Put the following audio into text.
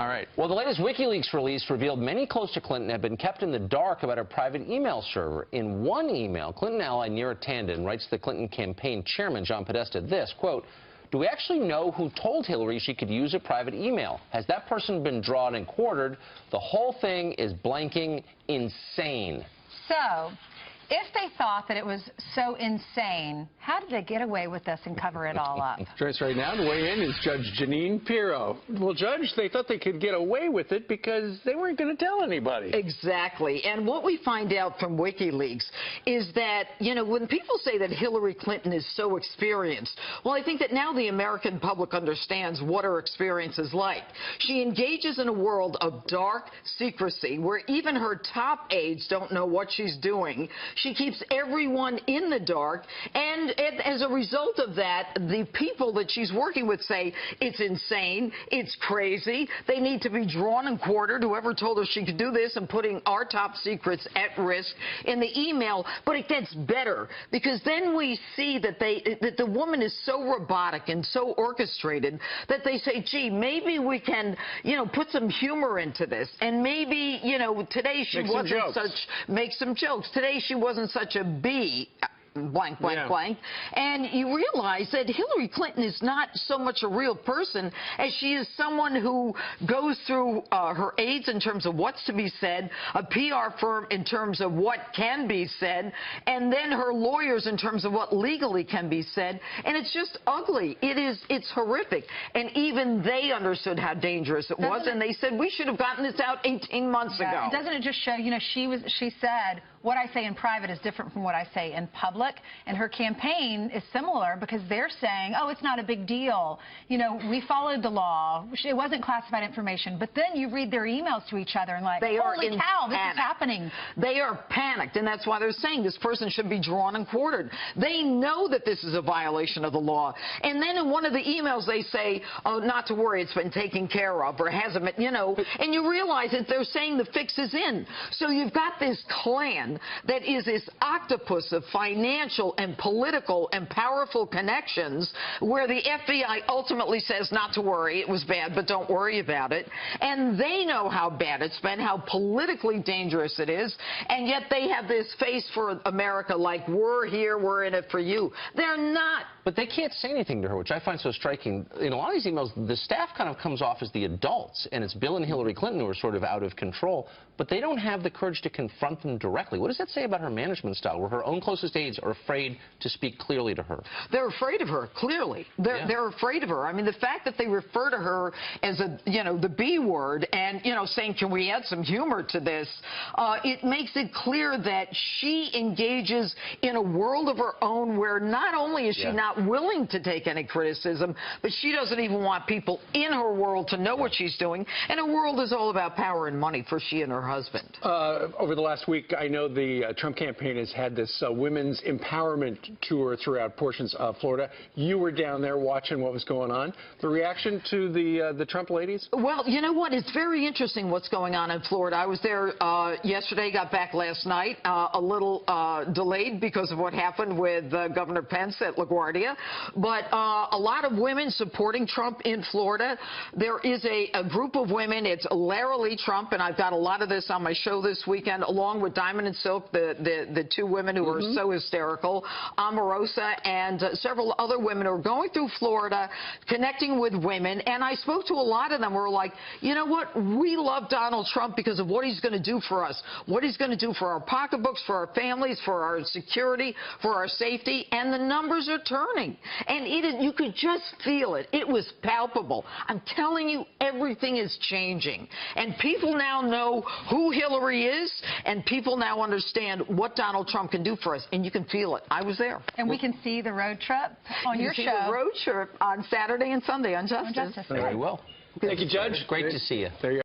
All right. Well, the latest WikiLeaks release revealed many close to Clinton have been kept in the dark about her private email server. In one email, Clinton ally Neera Tanden writes the Clinton campaign chairman, John Podesta, this, quote, "Do we actually know who told Hillary she could use a private email? Has that person been drawn and quartered? The whole thing is blanking insane." So, if they thought that it was so insane, how did they get away with this and cover it all up? Joining us right now to weigh in is Judge Jeanine Pirro. Well, Judge, they thought they could get away with it because they weren't going to tell anybody. Exactly. And what we find out from WikiLeaks is that, you know, when people say that Hillary Clinton is so experienced, well, I think that now the American public understands what her experience is like. She engages in a world of dark secrecy where even her top aides don't know what she's doing. She keeps everyone in the dark, and as a result of that, the people that she's working with say it's insane, it's crazy, they need to be drawn and quartered, whoever told her she could do this, and putting our top secrets at risk in the email. But it gets better, because then we see that the woman is so robotic and so orchestrated that they say, gee, maybe we can, you know, put some humor into this, and maybe, you know, today she wasn't such, make some jokes. Today she wasn't such a bee, blank, blank, blank. And you realize that Hillary Clinton is not so much a real person as she is someone who goes through her aides in terms of what's to be said, a PR firm in terms of what can be said, and then her lawyers in terms of what legally can be said. And it's just ugly. It's horrific. And even they understood how dangerous it was, and they said we should have gotten this out 18 months ago. Doesn't it just show, you know, she said, what I say in private is different from what I say in public, and her campaign is similar because they're saying, oh, it's not a big deal. You know, we followed the law. It wasn't classified information. But then you read their emails to each other and like, holy cow, this is happening. They are panicked, and that's why they're saying this person should be drawn and quartered. They know that this is a violation of the law. And then in one of the emails they say, oh, not to worry, it's been taken care of, or hasn't been, you know, and you realize that they're saying the fix is in. So you've got this clan that is this octopus of financial and political and powerful connections where the FBI ultimately says not to worry, it was bad, but don't worry about it. And they know how bad it's been, how politically dangerous it is, and yet they have this face for America like, we're here, we're in it for you. They're not. But they can't say anything to her, which I find so striking. In a lot of these emails, the staff kind of comes off as the adults, and it's Bill and Hillary Clinton who are sort of out of control, but they don't have the courage to confront them directly. What does that say about her management style, where her own closest aides are afraid to speak clearly to her? They're afraid of her, clearly. They're afraid of her. I mean, the fact that they refer to her as a, you know, the B word, and, you know, saying, can we add some humor to this? It makes it clear that she engages in a world of her own where not only is she not willing to take any criticism, but she doesn't even want people in her world to know what she's doing. And her world is all about power and money for she and her husband. Over the last week, I know the Trump campaign has had this women's empowerment tour throughout portions of Florida. You were down there watching what was going on. The reaction to the Trump ladies? Well, you know what? It's very interesting what's going on in Florida. I was there yesterday, got back last night, a little delayed because of what happened with Governor Pence at LaGuardia. But a lot of women supporting Trump in Florida. There is a group of women. It's Lara Lee Trump, and I've got a lot of this on my show this weekend, along with Diamond and Silk, the two women who are so hysterical, Omarosa, and several other women who are going through Florida, connecting with women. And I spoke to a lot of them who were like, you know what? We love Donald Trump because of what he's going to do for us, what he's going to do for our pocketbooks, for our families, for our security, for our safety, and the numbers are turning. And you could just feel it. It was palpable. I'm telling you, everything is changing. And people now know who Hillary is, and people now understand what Donald Trump can do for us. And you can feel it. I was there. And we can see the road trip on your show. You can see the road trip on Saturday and Sunday on Justice. Very well. Thank you, Judge. Great to see you. There you go.